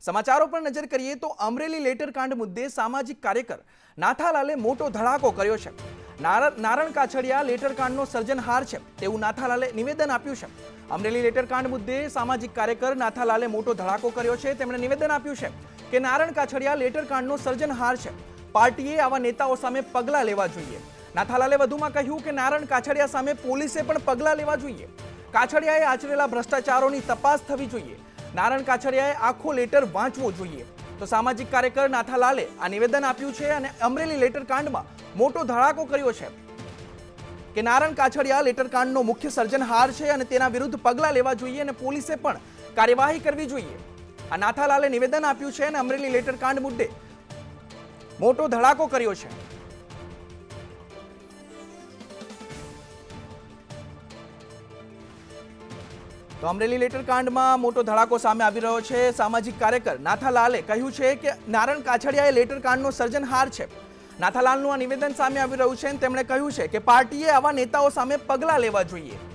સમાચારો પર નજર કરીએ તો અમરેલી લેટરકાંડ મુદ્દે સામાજિક કાર્યકર નાથાલાલે મોટો ધડાકો કર્યો છે। નારણ કાછડિયા લેટરકાંડનો સર્જનહાર છે તેવું નાથાલાલે નિવેદન આપ્યું છે। અમરેલી લેટરકાંડ મુદ્દે સામાજિક કાર્યકર નાથાલાલે મોટો ધડાકો કર્યો છે। તેમણે નિવેદન આપ્યું છે કે નારણ કાછડિયા લેટરકાંડનો સર્જનહાર છે, પાર્ટીએ આવા નેતાઓ સામે પગલાં લેવા જોઈએ। નાથાલાલે વધુમાં કહ્યું કે નારણ કાછડિયા સામે પોલીસે પણ પગલાં લેવા જોઈએ। કાછડિયાએ આચરેલા ભ્રષ્ટાચારોની તપાસ થવી જોઈએ। નારણ કાછડિયાએ આખો લેટર વાંચવો જોઈએ। તો સામાજિક કાર્યકર નાથાલાલે આ નિવેદન આપ્યું છે અને અમરેલી લેટરકાંડમાં મોટો ધડાકો કર્યો છે કે નારણ કાછડિયા લેટરકાંડનો મુખ્ય સર્જનહાર છે અને તેના વિરુદ્ધ પગલાં લેવા જોઈએ અને પોલીસે પણ કાર્યવાહી કરવી જોઈએ। આ નાથાલાલે નિવેદન આપ્યું છે અને અમરેલી લેટરકાંડ મુદ્દે મોટો ધડાકો કર્યો છે। તો અમરેલી લેટરકાંડમાં મોટો ધડાકો સામે આવી રહ્યો છે। સામાજિક કાર્યકર નાથાલાલે કહ્યું છે કે નારણ કાછડિયાએ લેટરકાંડનો સર્જનહાર છે। નાથાલાલનું આ નિવેદન સામે આવી રહ્યું છે અને તેમણે કહ્યું છે કે પાર્ટીએ આવા નેતાઓ સામે પગલાં લેવા જોઈએ।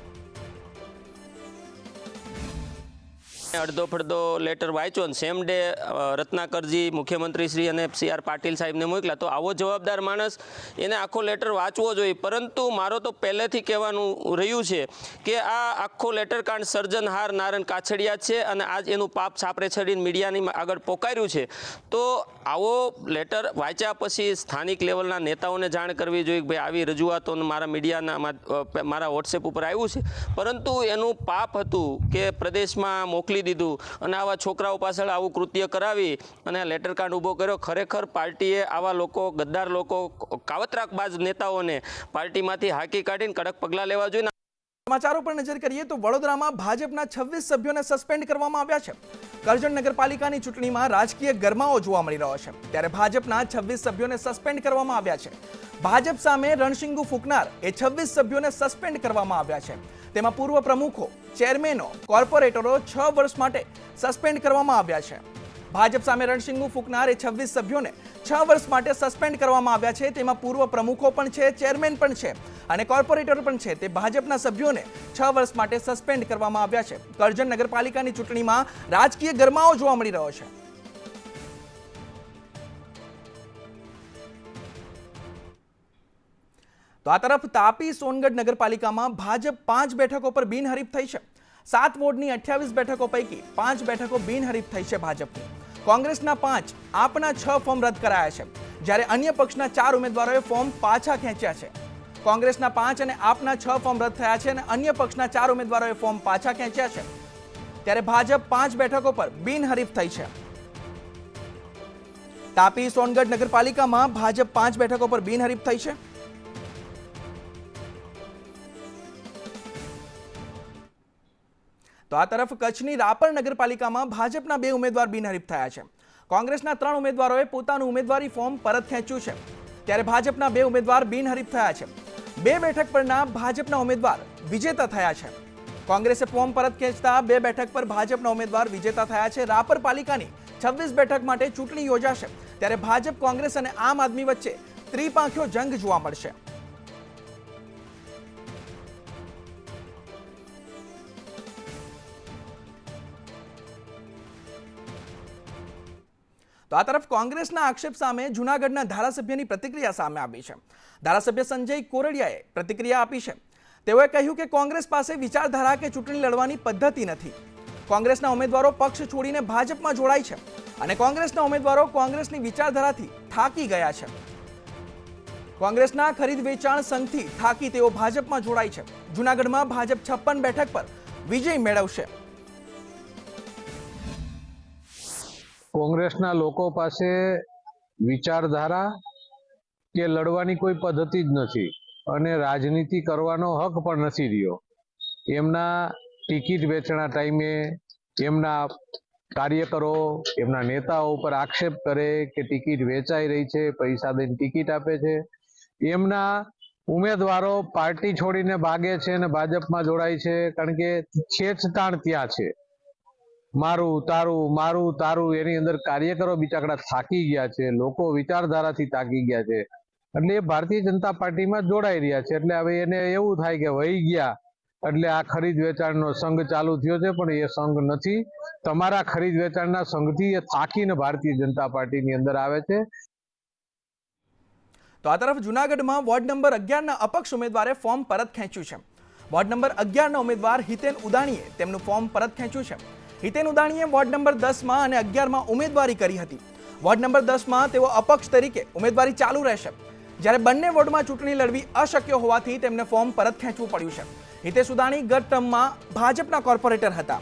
અડધો ફડધો લેટર વાંચ્યો અને સેમ ડે રત્નાકરજી મુખ્યમંત્રી શ્રી અને CR પાટીલ સાહેબને મોકલ્યા, તો આવો જવાબદાર માણસ એને આખો લેટર વાંચવો જોઈએ। પરંતુ મારો તો પહેલેથી કહેવાનું રહ્યું છે કે આ આખો લેટરકાંડ સર્જનહાર નારણ કાછડિયા છે અને આજ એનું પાપ છાપરે છડીને મીડિયાની આગળ પોકાર્યું છે। તો આવો લેટર વાંચ્યા પછી સ્થાનિક લેવલના નેતાઓને જાણ કરવી જોઈએ કે ભાઈ આવી રજૂઆતો મારા મીડિયાના મારા વોટ્સએપ ઉપર આવ્યું છે, પરંતુ એનું પાપ હતું કે પ્રદેશમાં મોકલી દીધું અને આવા છોકરાઓ પાછળ આવું કૃત્ય કરાવી અને લેટરકાંડ ઊભો કર્યો। ખરેખર પાર્ટીએ આવા લોકો, ગદ્દાર લોકો, કાવતરાકબાજ નેતાઓને પાર્ટીમાંથી હાંકી કાઢીને કડક પગલાં લેવા જોઈએ। સમાચારો પર નજર કરીએ તો વડોદરામાં ભાજપના 26 સભ્યોને સસ્પેન્ડ કરવામાં આવ્યા છે। કરજણ નગરપાલિકાની ચૂંટણીમાં રાજકીય ગરમાવો જોવા મળી રહ્યો છે, ત્યારે ભાજપના 26 સભ્યોને સસ્પેન્ડ કરવામાં આવ્યા છે। ભાજપ સામે રણશીંગુ ફૂંકનાર એ 26 સભ્યોને સસ્પેન્ડ કરવામાં આવ્યા છે। તેમાં પૂર્વ પ્રમુખો, ચેરમેનો, કોર્પોરેટરો 6 વર્ષ માટે સસ્પેન્ડ કરવામાં આવ્યા છે। ભાજપ સામે રણશીંગુ ફૂંકનાર એ 26 સભ્યોને 6 વર્ષ માટે સસ્પેન્ડ કરવામાં આવ્યા છે। તેમાં પૂર્વ પ્રમુખો પણ છે, ચેરમેન પણ છે અને કોર્પોરેટર પણ છે। તે ભાજપના સભ્યોને 6 વર્ષ માટે સસ્પેન્ડ કરવામાં આવ્યા છે। કરજણ નગરપાલિકાની ચૂંટણીમાં રાજકીય ગરમાવો જોવા મળી રહ્યો છે। તો આ તરફ તાપી સોનગઢ નગરપાલિકામાં ભાજપ 5 બેઠકો પર બિનહરીફ થઈ છે। 7 વોર્ડની 28 બેઠકો પૈકી 5 બેઠકો બિનહરીફ થઈ છે ભાજપની। કોંગ્રેસના 5, આપના 6 ફોર્મ રદ કરાયા છે, જ્યારે અન્ય પક્ષના 4 ઉમેદવારોએ ફોર્મ પાછા ખેંચ્યા છે। કોંગ્રેસના 5 અને આપના 6 ફોર્મ રદ થયા છે અને અન્ય પક્ષના 4 ઉમેદવારોએ ફોર્મ પાછા ખેંચ્યા છે, ત્યારે ભાજપ 5 બેઠકો પર બિનહરીફ થઈ છે। તાપી સોનગઢ નગરપાલિકામાં ભાજપ 5 બેઠકો પર બિનહરીફ થઈ છે। તો આ તરફ કચ્છની રાપર નગરપાલિકામાં ભાજપના 2 ઉમેદવાર બિનહરીફ થયા છે। કોંગ્રેસના 3 ઉમેદવારોએ પોતાનું ઉમેદવારી ફોર્મ પરત ખેંચ્યું છે, ત્યારે ભાજપના 2 ઉમેદવાર બિનહરીફ થયા છે। 2 બેઠક પરના ભાજપના ઉમેદવાર વિજેતા થયા છે। કોંગ્રેસે ફોર્મ પરત ખેંચતા 2 બેઠક પર ભાજપના ઉમેદવાર વિજેતા થયા છે। રાપર પાલિકાની 26 બેઠક માટે ચૂંટણી યોજાશે, ત્યારે ભાજપ, કોંગ્રેસ અને આમ આદમી વચ્ચે ત્રિપાંખિયો જંગ જોવા મળશે। તો આ તરફ કોંગ્રેસના આક્ષેપ સામે જૂનાગઢના ધારાસભ્યની પ્રતિક્રિયા સામે આવી છે। ધારાસભ્ય સંજય કોરડિયાએ પ્રતિક્રિયા આપી છે। તેઓએ કહ્યું કે કોંગ્રેસ પાસે વિચારધારા કે ચૂંટણી લડવાની પદ્ધતિ નથી। કોંગ્રેસના ઉમેદવારો પક્ષ છોડીને ભાજપમાં જોડાય છે અને કોંગ્રેસના ઉમેદવારો કોંગ્રેસની વિચારધારાથી થાકી ગયા છે। કોંગ્રેસના ખરીદ વેચાણ સંઘથી થાકી તેઓ ભાજપમાં જોડાય છે। જૂનાગઢમાં ભાજપ 56 બેઠક પર વિજય મેળવશે। કોંગ્રેસના લોકો પાસે વિચારધારા કે લડવાની કોઈ પદ્ધતિ જ નથી અને રાજનીતિ કરવાનો હક પણ નથી રહ્યો। એમના ટિકિટ વેચણા ટાઈમે એમના કાર્યકરો, એમના નેતાઓ ઉપર આક્ષેપ કરે કે ટિકિટ વેચાઈ રહી છે, પૈસા દઈને ટિકિટ આપે છે। એમના ઉમેદવારો પાર્ટી છોડીને ભાગે છે અને ભાજપમાં જોડાય છે, કારણ કે ખેંચતાણ ત્યાં છે। મારું તારું એની અંદર કાર્યકરો બિચારા થાકી ગયા છે, લોકો વિચારધારાથી થાકી ગયા છે, એટલે એ ભારતીય જનતા પાર્ટીમાં જોડાઈ રહ્યા છે। એટલે હવે એને એવું થાય કે વહી ગયા એટલે આ ખરીદ વેચાણનો સંઘ ચાલુ થયો છે, પણ એ સંઘ નથી। તમારા ખરીદ વેચાણના સંઘથી એ તાકીને ભારતીય જનતા પાર્ટીની અંદર આવે છે. તો આ તરફ જૂનાગઢમાં વોર્ડ નંબર 11ના અપક્ષ ઉમેદવારે ફોર્મ પરત ખેંચ્યું છે. વોર્ડ નંબર 11ના ઉમેદવાર હિતેન ઉદાણીએ તેમનું ફોર્મ પરત ખેંચ્યું છે. હિતેન ઉદાણીએ વોર્ડ નંબર 10માં અને 11માં ઉમેદવારી કરી હતી. વોર્ડ નંબર 10માં તેઓ અપક્ષ તરીકે ઉમેદવારી ચાલુ રહેશે, જ્યારે બંને વોર્ડમાં ચૂંટણી લડવી અશક્ય હોવાથી તેમને ફોર્મ પરત ખેંચવું પડ્યું છે. હિતેશ ઉદાણી ગત ટર્મમાં ભાજપના કોર્પોરેટર હતા,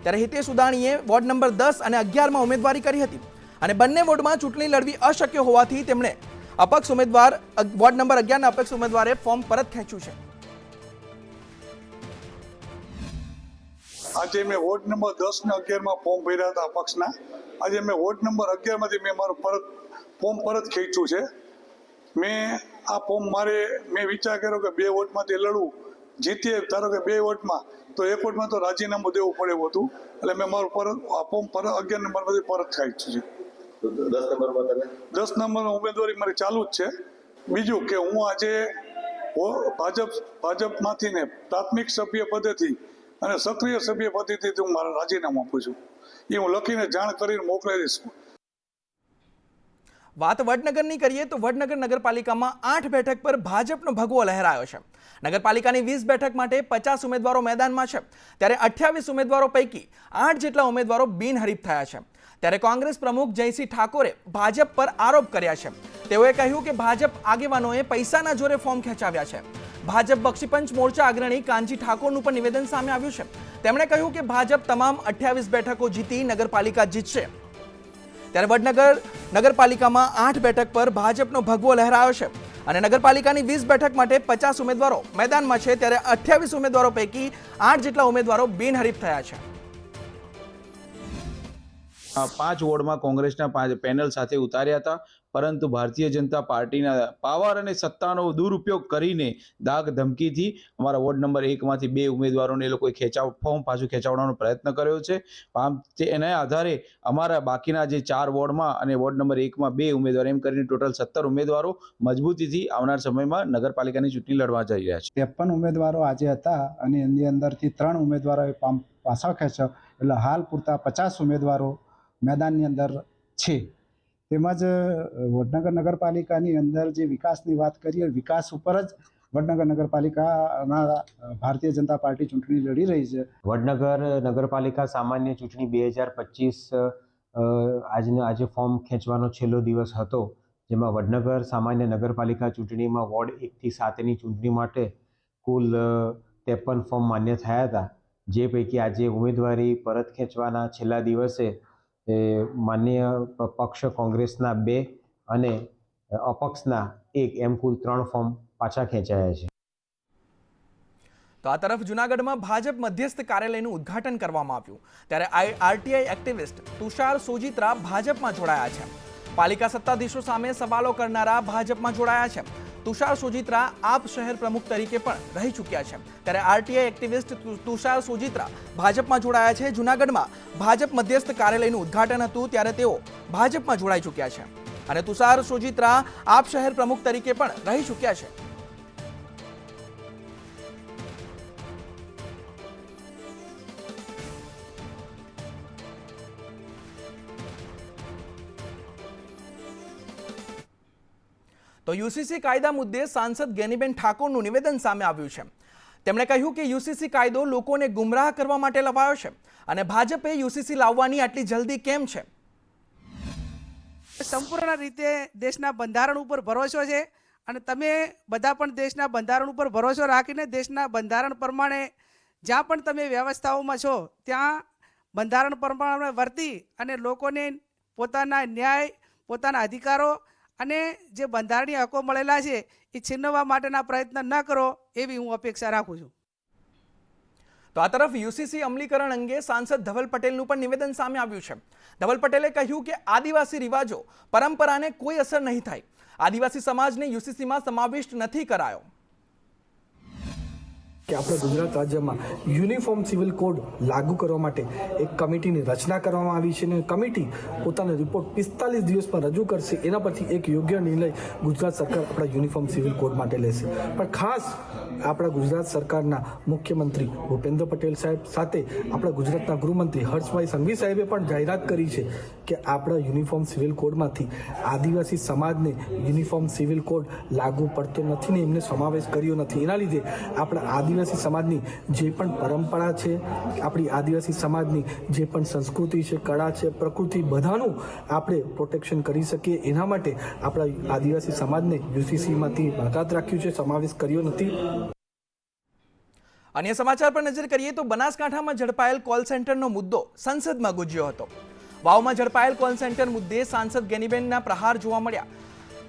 ત્યારે હિતેશ ઉદાણીએ વોર્ડ નંબર 10 અને 11માં ઉમેદવારી કરી હતી અને બંને વોર્ડમાં ચૂંટણી લડવી અશક્ય હોવાથી તેમણે અપક્ષ ઉમેદવાર વોર્ડ નંબર 11ના અપક્ષ ઉમેદવારે ફોર્મ પરત ખેંચ્યું છે. આજે મેં વોર્ડ નંબર 10 ને 11માં ફોર્મ ભર્યા હતા અપક્ષના. આજે મેં વોર્ડ નંબર 11માંથી મેં મારું ફોર્મ પરત ખેંચ્યું છે. મેં આ ફોર્મ મેં વિચાર કર્યો કે 2 વોર્ડમાંથી લડવું, જીતીએ ધારો કે 2 વોર્ડમાં તો 1 વોર્ડમાં તો રાજીનામું દેવું પડે એવું હતું, એટલે મેં મારું ફોર્મ 11 નંબરમાંથી પરત ખેંચ્યું છે. 10 નંબરની ઉમેદવારી મારી ચાલુ જ છે. બીજું કે હું આજે ભાજપમાંથી ને પ્રાથમિક સભ્ય પદેથી અને સક્રિય સભ્ય પદેથી હું મારા રાજીનામું આપું છું. એ હું લખીને જાણ કરીને મોકલાવી દઈશ. વાત વડનગરની કરીએ તો વડનગર નગરપાલિકામાં 8 બેઠક પર ભાજપનો ભગવો લહેરાયો છે. નગરપાલિકાની 20 બેઠક માટે 50 ઉમેદવારો મેદાનમાં છે, ત્યારે 28 ઉમેદવારો પૈકી 8 જેટલા ઉમેદવારો બિનહરીફ થયા છે. ત્યારે કોંગ્રેસ પ્રમુખ જયસિંહ ઠાકોરે ભાજપ પર આરોપ કર્યા છે. તેઓએ કહ્યું કે ભાજપ આગેવાનોએ પૈસાના જોરે ફોર્મ ખેંચાવ્યા છે. ભાજપ બક્ષીપંચ મોરચા અગ્રણી કાનજી ઠાકોરનું પણ નિવેદન સામે આવ્યું છે. તેમણે કહ્યું કે ભાજપ તમામ 28 બેઠકો જીતી નગરપાલિકા જીતશે. ત્યારે વડનગર નગરપાલિકામાં 8 બેઠક પર ભાજપનો ભગવો લહેરાયો છે અને નગરપાલિકાની 20 બેઠક માટે 50 ઉમેદવારો મેદાનમાં છે, ત્યારે 28 ઉમેદવારો પૈકી 8 જેટલા ઉમેદવારો બિનહરીફ થયા છે. 5 વોર્ડમાં કોંગ્રેસના 5 પેનલ સાથે ઉતાર્યા હતા, પરંતુ ભારતીય જનતા પાર્ટીના પાવર અને સત્તાનો દુરુપયોગ કરીને દાગ ધમકીથી અમારા વોર્ડ નંબર 1માંથી 2 ઉમેદવારોને એ લોકોએ ફોર્મ પાછું ખેંચાવવાનો પ્રયત્ન કર્યો છે. એના આધારે અમારા બાકીના જે 4 વોર્ડમાં અને વોર્ડ નંબર 1માં 2 ઉમેદવાર એમ કરીને ટોટલ 17 ઉમેદવારો મજબૂતીથી આવનાર સમયમાં નગરપાલિકાની ચૂંટણી લડવા જઈ રહ્યા છે. 53 ઉમેદવારો આજે હતા અને એની અંદરથી 3 ઉમેદવારોએ પાછા ખેંચ્યો, એટલે હાલ પૂરતા 50 ઉમેદવારો મેદાનની અંદર છે. તેમજ વડનગર નગરપાલિકાની અંદર જે વિકાસની વાત કરીએ, વિકાસ ઉપર જ વડનગર નગરપાલિકાના ભારતીય જનતા પાર્ટી ચૂંટણી લડી રહી છે. વડનગર નગરપાલિકા સામાન્ય ચૂંટણી 2025 આજે ફોર્મ ખેંચવાનો છેલ્લો દિવસ હતો, જેમાં વડનગર સામાન્ય નગરપાલિકા ચૂંટણીમાં વોર્ડ 1થી 7ની ચૂંટણી માટે કુલ 53 ફોર્મ માન્ય થયા હતા, જે પૈકી આજે ઉમેદવારી પરત ખેંચવાના છેલ્લા દિવસે માન્ય પક્ષ કોંગ્રેસના 2 અને અપક્ષના 1 એમ કુલ 3 ફોર્મ પાછા ખેંચાયા છે. તો આ તરફ જૂનાગઢમાં ભાજપ મધ્યસ્થ કાર્યાલયનું ઉદ્ઘાટન કરવામાં આવ્યું, ત્યારે આરટીઆઈ એક્ટિવિસ્ટ તુષાર સોજિત્રા ભાજપમાં જોડાયા છે. પાલિકા સત્તાધીશો સામે સવાલો કરનારા ભાજપમાં જોડાયા છે. તુષાર સોજિત્રા આપ શહેર પ્રમુખ તરીકે પણ રહી ચૂક્યા છે, ત્યારે આરટીઆઈ એક્ટિવિસ્ટ તુષાર સોજિત્રા ભાજપમાં જોડાયા છે. જૂનાગઢમાં ભાજપ મધ્યસ્થ કાર્યાલયનું ઉદ્ઘાટન હતું, ત્યારે તેઓ ભાજપમાં જોડાઈ ચૂક્યા છે અને તુષાર સોજિત્રા આપ શહેર પ્રમુખ તરીકે પણ રહી ચૂક્યા છે. તો યુસીસી કાયદા મુદ્દે સાંસદ ગેનીબેન ઠાકોરનું નિવેદન સામે આવ્યું છે. તેમણે કહ્યું કે યુસીસી કાયદો લોકોને ગુમરાહ કરવા માટે લવાયો છે અને ભાજપે યુસીસી લાવવાની આટલી જલ્દી કેમ છે. સંપૂર્ણ રીતે દેશના બંધારણ ઉપર ભરોસો છે અને તમે બધા પણ દેશના બંધારણ ઉપર ભરોસો રાખીને દેશના બંધારણ પ્રમાણે જ્યાં પણ તમે વ્યવસ્થાઓમાં છો ત્યાં બંધારણ પ્રમાણે વર્તી અને લોકોને પોતાના ન્યાય, પોતાના અધિકારો અને જે બંધારણીય હકો મળેલા છે એ છીનવવા માટેના પ્રયત્ન ન કરો એવી હું અપેક્ષા રાખું છું. તો આ તરફ યુસીસી અમલીકરણ અંગે સાંસદ ધવલ પટેલનું પણ નિવેદન સામે આવ્યું છે. ધવલ પટેલે કહ્યું કે આદિવાસી રિવાજો પરંપરાને કોઈ અસર નહીં થાય. આદિવાસી સમાજને યુસીસીમાં સમાવિષ્ટ નથી કરાયો. કે આપણા ગુજરાત રાજ્યમાં યુનિફોર્મ સિવિલ કોડ લાગુ કરવા માટે એક કમિટીની રચના કરવામાં આવી છે અને કમિટી પોતાનો રિપોર્ટ 45 દિવસમાં રજૂ કરશે. એના પછી એક યોગ્ય નિર્ણય ગુજરાત સરકાર આપણા યુનિફોર્મ સિવિલ કોડ માટે લેશે. પણ ખાસ આપણા ગુજરાત સરકારના મુખ્યમંત્રી ભૂપેન્દ્ર પટેલ સાહેબ સાથે આપણા ગુજરાતના ગૃહમંત્રી હર્ષભાઈ સંઘવી સાહેબે પણ જાહેરાત કરી છે કે આપણા યુનિફોર્મ સિવિલ કોડમાંથી આદિવાસી સમાજને યુનિફોર્મ સિવિલ કોડ લાગુ પડતો નથી ને એમને સમાવેશ કર્યો નથી. એના લીધે આપણા આદિવાસી સમાજની જે પણ પરંપરા છે, આપણી આદિવાસી સમાજની જે પણ સંસ્કૃતિ છે, કળા છે, પ્રકૃતિ, બધાનું આપણે પ્રોટેક્શન કરી શકીએ. એના માટે આપણા આદિવાસી સમાજને યુસીસીમાંથી બાકાત રાખ્યું છે, સમાવેશ કર્યો નથી. અન્ય સમાચાર પર નજર કરીએ તો બનાસકાંઠામાં ઝડપાયેલ કોલ સેન્ટરનો મુદ્દો સંસદમાં ગુંજ્યો હતો. વાવમાં ઝડપાયેલ કોલ સેન્ટર મુદ્દે સાંસદ ગેનીબેનના પ્રહાર જોવા મળ્યા.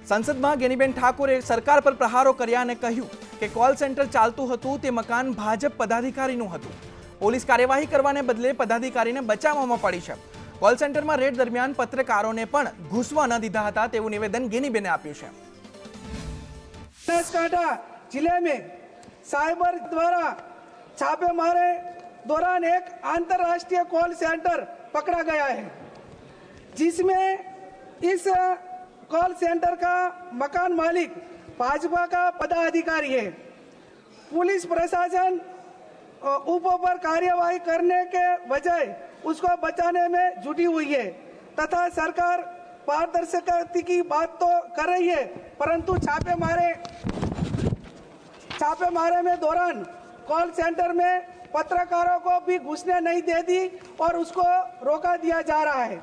સંસદમાં ગેનીબેન ઠાકોરે સરકાર પર પ્રહારો કર્યા અને કહ્યું કે કોલ સેન્ટર ચાલતું હતું તે મકાન ભાજપ પદાધિકારીનું હતું. પોલીસ કાર્યવાહી કરવાને બદલે પદાધિકારીને બચાવવામાં પડી છે. કોલ સેન્ટરમાં રેડ દરમિયાન પત્રકારોને પણ ઘૂસવા ન દીધા હતા તેવું નિવેદન ગેનીબેને આપ્યું છે. बनासकांठा जिले में साइबर द्वारा छापेमारे दौरान एक अंतर्राष्ट्रीय कॉल सेंटर पकड़ा गया है, जिसमें इस कॉल सेंटर का मकान मालिक भाजपा का पदाधिकारी है. पुलिस प्रशासन ऊपर कार्यवाही करने के बजाय उसको बचाने में जुटी हुई है तथा सरकार पारदर्शिता की बात तो कर रही है, परंतु छापेमारे में दौरान कॉल सेंटर में पत्रकारों को भी घुसने नहीं देती और उसको रोका दिया जा रहा है.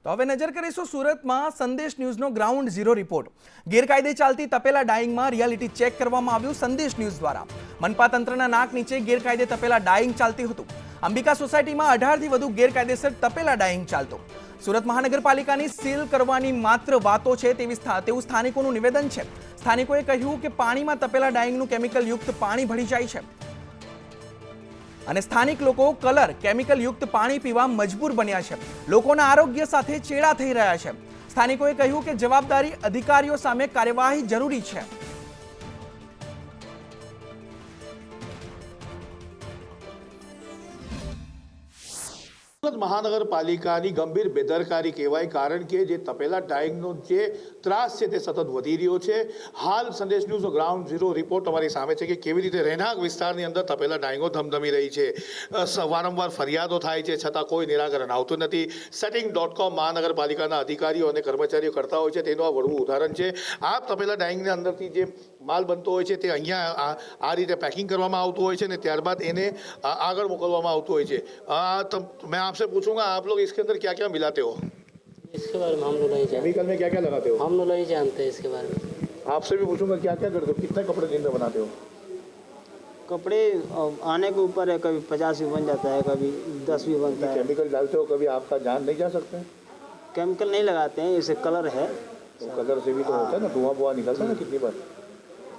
તો હવે નજર કરીશું સુરતમાં સંદેશ ન્યૂઝનો ગ્રાઉન્ડ ઝીરો રિપોર્ટ. ગેરકાયદે ચાલતી તપેલા ડાઇંગમાં રિયાલિટી ચેક કરવામાં આવ્યું સંદેશ ન્યૂઝ દ્વારા. મનપા તંત્રના નાક નીચે ગેરકાયદે તપેલા ડાઇંગ ચાલતી હતું. અંબિકા સોસાયટીમાં 18થી વધુ ગેરકાયદેસર તપેલા ડાઇંગ ચાલતો. સુરત મહાનગરપાલિકાની સીલ કરવાની માત્ર વાતો છે તેવું સ્થાનિકોનું નિવેદન છે. સ્થાનિકોએ કહ્યું કે પાણીમાં તપેલા ડાઇંગનું કેમિકલ યુક્ત પાણી ભળી જાય છે અને સ્થાનિક લોકો કલર કેમિકલ યુક્ત પાણી પીવા મજબૂર બન્યા છે. લોકોના આરોગ્ય સાથે ચેડા થઈ રહ્યા છે. સ્થાનિકોએ કહ્યું કે જવાબદારી અધિકારીઓ સામે કાર્યવાહી જરૂરી છે. સુરત મહાનગરપાલિકાની ગંભીર બેદરકારી કહેવાય, કારણ કે જે તપેલા ડાઇંગનો જે ત્રાસ છે તે સતત વધી રહ્યો છે. હાલ સંદેશ ન્યૂઝનો ગ્રાઉન્ડ ઝીરો રિપોર્ટ તમારી સામે છે કે કેવી રીતે રહેણાંક વિસ્તારની અંદર તપેલા ડાઇંગો ધમધમી રહી છે. વારંવાર ફરિયાદો થાય છે છતાં કોઈ નિરાકરણ આવતું નથી. સેટિંગ.com મહાનગરપાલિકાના અધિકારીઓ અને કર્મચારીઓ કરતા હોય છે તેનું આ વળવું ઉદાહરણ છે. આ તપેલા ડાઇંગની અંદરથી જે માલ બનતો હોય છે તે અહીંયા આ રીતે પેકિંગ કરવામાં આવતું હોય છે અને ત્યારબાદ એને આગળ મોકલવામાં આવતું હોય છે. मैं आपसे पूछूंगा, आप लोग इसके अंदर क्या क्या मिलाते हो? इसके बारे में हम लोग नहीं जानते. केमिकल में क्या क्या लगाते हो? हम लोग नहीं जानते इसके बारे में. आपसे भी पूछूंगा क्या क्या करते हो, कितने कपड़े दिन में बनाते हो? कपड़े आने के ऊपर है, कभी 50 भी बन जाता है, कभी 10 भी बनता है. केमिकल डालते हो, कभी आपका जान नहीं जा सकते? केमिकल नहीं लगाते हैं, इसे कलर है. तो कलर से भी तो होता है ना, धुआं बुआ निकलता है ना कितनी बार.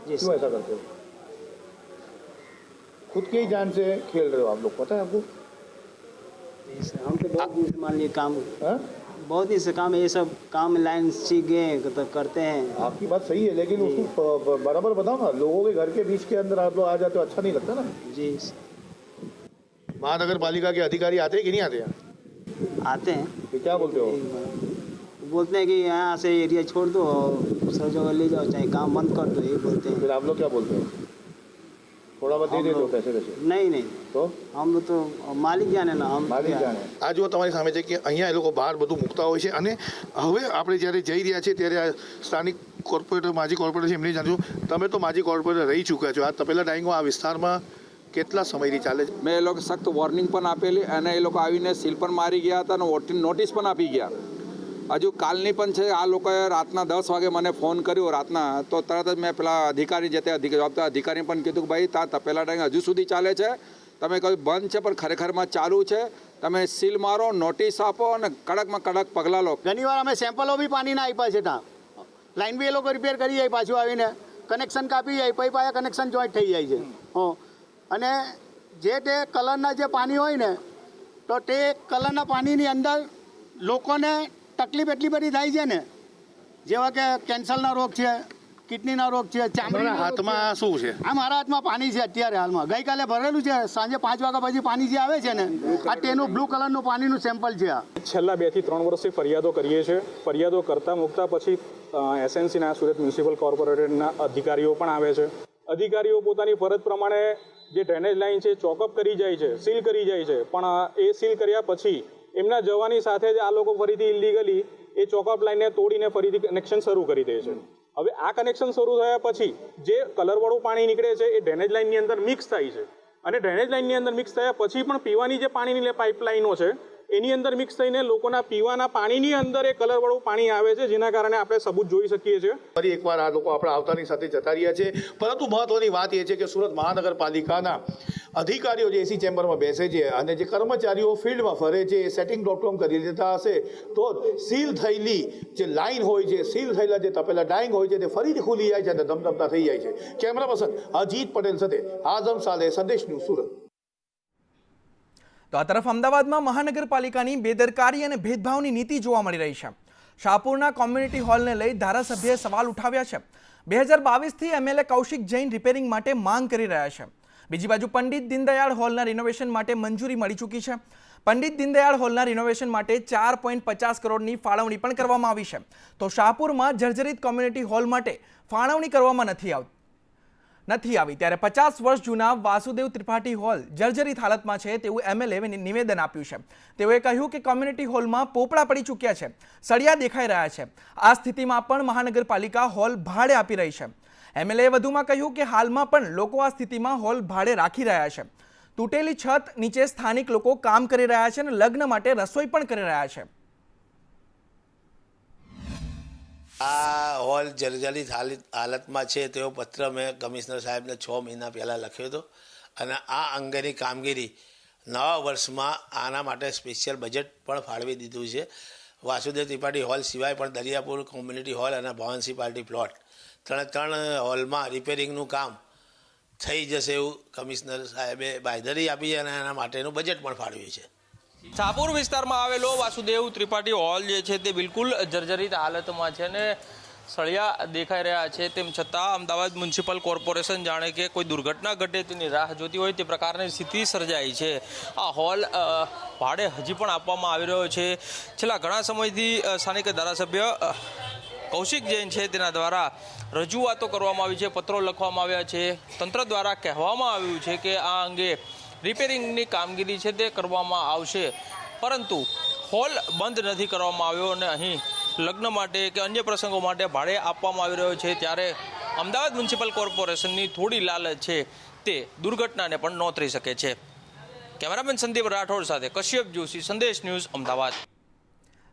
क्यों ऐसा करते हो? खुद की ही जान से खेल रहे हो आप लोग, पता है आपको? हम तो बहुत दिन से मान लिए काम, बहुत दिन से काम, ये सब काम लाइन सीख गए तो करते हैं. आपकी बात सही है, लेकिन उसको बराबर बताओ ना. लोगों के घर के बीच के अंदर आप लोग आ जाते हो, अच्छा नहीं लगता ना. जी. महानगर पालिका के अधिकारी आते हैं कि नहीं आते हैं? आते हैं. तो क्या बोलते हो? बोलते हैं कि यहाँ से एरिया छोड़ दो और दूसरा जगह ले जाओ, चाहे काम बंद कर दो, ये बोलते हैं. फिर आप लोग क्या बोलते हो? थोड़ा बहुत दे दो पैसे वैसे? नहीं तो हम लोग तो मालिक जाने ना, हम માલિક જાણે. આ જો તમારી સામે છે કે અહીંયા એ લોકો બહાર બધું મૂકતા હોય છે અને હવે આપણે જ્યારે જઈ રહ્યા છીએ ત્યારે આ સ્થાનિક કોર્પોરેટર, માજી કોર્પોરેટર છે એમને જાણ્યું. તમે તો માજી કોર્પોરેટર રહી ચૂક્યા છો. આ તપેલા ડાઇંગો આ વિસ્તારમાં કેટલા સમયથી ચાલે છે? મેં એ લોકો સખ્ત વોર્નિંગ પણ આપેલી અને એ લોકો આવીને સીલ પણ મારી ગયા હતા અને નોટિસ પણ આપી ગયા. હજુ કાલની પણ છે. આ લોકોએ રાતના 10 વાગે મને ફોન કર્યો રાતના, તો તરત જ મેં પેલા અધિકારી જે તે જવાબદાર અધિકારીને પણ કીધું કે ભાઈ તા તપેલા ડાઇંગ હજુ સુધી ચાલે છે, તમે કહ્યું બંધ છે પણ ખરેખરમાં ચાલુ છે, તમે સીલ મારો, નોટિસ આપો અને કડકમાં કડક પગલાં લો. ઘણીવાર અમે સેમ્પલો બી પાણીના આપ્યા છે. ત્યાં લાઈન બી એ લોકો રિપેર કરી જાય, પાછું આવીને કનેક્શન કાપી જાય, પછી પાછા કનેક્શન જોઈન્ટ થઈ જાય છે. અને જે તે કલરના જે પાણી હોય ને, તો તે કલરના પાણીની અંદર લોકોને તકલીફ એટલી બધી થાય છે ને, જેવા કે કેન્સરનો રોગ છે, કિડનીના રોગ છે, ચામડીના રોગ છે. હાથમાં શું છે? આ મારા હાથમાં પાણી છે અત્યારે હાલમાં. ગઈકાલે ભરેલું છે, સાંજે 5 વાગ્યા પછી પાણી જે આવે છે ને, આ તેનું બ્લુ કલરનું પાણીનું સેમ્પલ છે. આ છેલ્લા 2 થી 3 વર્ષથી ફરિયાદો કરીએ છીએ. ફરિયાદો કરતા મૂકતા પછી એસએનસીના સુરત મ્યુનિસિપલ કોર્પોરેશનના અધિકારીઓ પણ આવે છે. અધિકારીઓ પોતાની ફરજ પ્રમાણે જે ડ્રેનેજ લાઇન છે ચોકઅપ કરી જાય છે, સીલ કરી જાય છે, પણ એ સીલ કર્યા પછી એમના જવાની સાથે જ આ લોકો ફરીથી ઇલીગલી એ ચોકઅપ લાઇનને તોડીને ફરીથી કનેક્શન શરૂ કરી દે છે. હવે આ કનેક્શન શરૂ થયા પછી જે કલરવાળું પાણી નીકળે છે એ ડ્રેનેજ લાઇનની અંદર મિક્સ થાય છે, અને ડ્રેનેજ લાઇનની અંદર મિક્સ થયા પછી પણ પીવાની જે પાણીની પાઇપલાઇનો છે એની અંદર મિક્સ થઈને લોકોના પીવાના પાણીની અંદર એ કલરવાળું પાણી આવે છે, જેના કારણે આપણે સબૂત જોઈ શકીએ છીએ. ફરી એકવાર આ લોકો આપણા આવતાની સાથે જતા રહ્યા છે. પરંતુ મહત્વની વાત એ છે કે સુરત મહાનગરપાલિકાના અધિકારીઓ જે એસી ચેમ્બરમાં બેસે છે અને જે કર્મચારીઓ ફિલ્ડમાં ફરે છે એ સેટિંગ.com કરી દેતા હશે તો સીલ થયેલી જે લાઇન હોય છે, સીલ થયેલા જે તપેલા ડાઈંગ હોય છે તે ફરીથી ખુલી જાય છે અને ધમધમતા થઈ જાય છે. કેમેરા પર્સન અજીત પટેલ સાથે આઝમ સાલે, સંદેશ ન્યૂઝ, સુરત. તો આ તરફ અમદાવાદમાં મહાનગરપાલિકાની બેદરકારી અને ભેદભાવની નીતિ જોવા મળી રહી છે. શાહપુરના કોમ્યુનિટી હોલને લઈ ધારાસભ્યએ સવાલ ઉઠાવ્યા છે. 2022થી એમએલએ કૌશિક જૈન રિપેરિંગ માટે માંગ કરી રહ્યા છે. બીજી બાજુ પંડિત દીનદયાળ હોલના રિનોવેશન માટે મંજૂરી મળી ચૂકી છે. પંડિત દીનદયાળ હોલના રિનોવેશન માટે 4.50 કરોડની ફાળવણી પણ કરવામાં આવી છે. તો શાહપુરમાં જર્જરિત કોમ્યુનિટી હોલ માટે ફાળવણી કરવામાં નથી આવી, ત્યારે 50 વર્ષ જૂના વાસુદેવ ત્રિપાઠી હોલ જર્જરિત હાલતમાં છે તેવું એમએલએ નિવેદન આપ્યું છે. તેઓએ કહ્યું કે કોમ્યુનિટી હોલમાં પોપડા પડી ચૂક્યા છે, સળિયા દેખાઈ રહ્યા છે. આ સ્થિતિમાં પણ મહાનગરપાલિકા હોલ ભાડે આપી રહી છે. એમએલએ વધુમાં કહ્યું કે હાલમાં પણ લોકો આ સ્થિતિમાં હોલ ભાડે રાખી રહ્યા છે. તૂટેલી છત નીચે સ્થાનિક લોકો કામ કરી રહ્યા છે અને લગ્ન માટે રસોઈ પણ કરી રહ્યા છે. આ હોલ જર્જરિત હાલતમાં છે તેવો પત્ર મેં કમિશનર સાહેબને 6 મહિના પહેલાં લખ્યો હતો, અને આ અંગેની કામગીરી નવા વર્ષમાં આના માટે સ્પેશિયલ બજેટ પણ ફાળવી દીધું છે. વાસુદેવ ત્રિપાઠી હોલ સિવાય પણ દરિયાપુર કોમ્યુનિટી હોલ અને ભવનસિંહ પાર્ટી પ્લોટ ત્રણ હોલમાં રિપેરિંગનું કામ થઈ જશે એવું કમિશનર સાહેબે બાંયધરી આપી અને એના માટેનું બજેટ પણ ફાળવ્યું છે. શાહપુર વિસ્તારમાં આવેલો વાસુદેવ ત્રિપાઠી હોલ જે છે તે બિલકુલ જર્જરિત હાલતમાં છે અને સળિયા દેખાઈ રહ્યા છે. તેમ છતાં અમદાવાદ મ્યુનિસિપલ કોર્પોરેશન જાણે કે કોઈ દુર્ઘટના ઘટે તેની રાહ જોતી હોય તે પ્રકારની સ્થિતિ સર્જાઈ છે. આ હોલ ભાડે હજી પણ આપવામાં આવી રહ્યો છે. છેલ્લા ઘણા સમયથી સ્થાનિક ધારાસભ્ય કૌશિક જૈન છે તેના દ્વારા રજૂઆતો કરવામાં આવી છે, પત્રો લખવામાં આવ્યા છે. તંત્ર દ્વારા કહેવામાં આવ્યું છે કે આ અંગે રિપેરિંગની કામગીરી છે તે કરવામાં આવશે, પરંતુ હોલ બંધ નથી કરવામાં આવ્યો અને અહીં લગ્ન માટે કે અન્ય પ્રસંગો માટે ભાડે આપવામાં આવી રહ્યો છે. ત્યારે અમદાવાદ મ્યુનિસિપલ કોર્પોરેશનની થોડી લાલચ છે તે દુર્ઘટનાને પણ નોતરી શકે છે. કેમેરામેન સંદીપ રાઠોડ સાથે કશ્યપ જોશી, સંદેશ ન્યૂઝ, અમદાવાદ.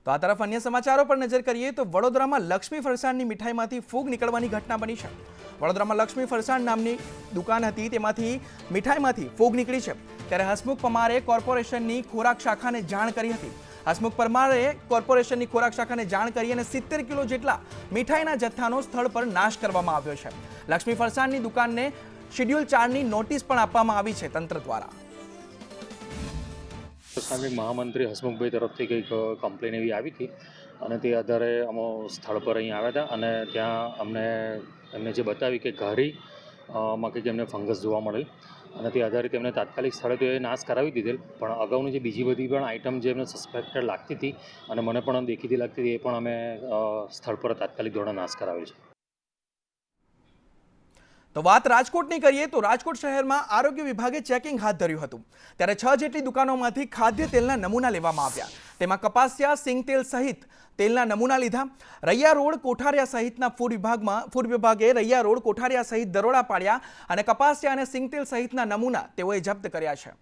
તો આ તરફ અન્ય સમાચારો પર નજર કરીએ તો વડોદરામાં લક્ષ્મી ફરસાણની મીઠાઈમાંથી ફૂગ નીકળવાની ઘટના બની છે. વડોદરામાં લક્ષ્મી ફરસાણ નામની દુકાન હતી, તેમાંથી મીઠાઈમાંથી ફૂગ નીકળી છે. ત્યારે હસમુખ પરમારે કોર્પોરેશનની ખોરાક શાખાને જાણ કરી હતી. હસમુખ પરમારે કોર્પોરેશનની ખોરાક શાખાને જાણ કરી અને 70 કિલો જેટલા મીઠાઈના જથ્થાનો સ્થળ પર નાશ કરવામાં આવ્યો છે. લક્ષ્મી ફરસાણની દુકાનને શેડ્યુલ 4ની નોટિસ પણ આપવામાં આવી છે તંત્ર દ્વારા. સ્થાનિક મહામંત્રી હસમુખભાઈ તરફથી કંઈક કમ્પ્લેન એવી આવી હતી અને તે આધારે અમે સ્થળ પર અહીં આવ્યા હતા અને ત્યાં એમને જે બતાવી કે ઘારીમાં કંઈક એમને ફંગસ જોવા મળેલ અને તે આધારે તેમને તાત્કાલિક સ્થળે તો એ નાશ કરાવી દીધેલ, પણ અગાઉની જે બીજી બધી પણ આઇટમ જે એમને સસ્પેક્ટેડ લાગતી હતી અને મને પણ દેખીતી લાગતી હતી એ પણ અમે સ્થળ પર તાત્કાલિક ધોરણે નાશ કરાવી છે. તો વાત રાજકોટની કરીએ તો રાજકોટ શહેરમાં આરોગ્ય વિભાગે ચેકિંગ હાથ ધર્યું હતું. ત્યારે 6 જેટલી દુકાનોમાંથી ખાદ્ય તેલના નમૂના લેવામાં આવ્યા. તેમાં કપાસિયા, સિંગતેલ સહિત તેલના નમૂના લીધા. રૈયા રોડ, કોઠારિયા સહિતના ફૂડ વિભાગે રૈયા રોડ, કોઠારિયા સહિત દરોડા પાડ્યા અને કપાસિયા અને સિંગતેલ સહિતના નમૂના તેઓએ જપ્ત કર્યા છે.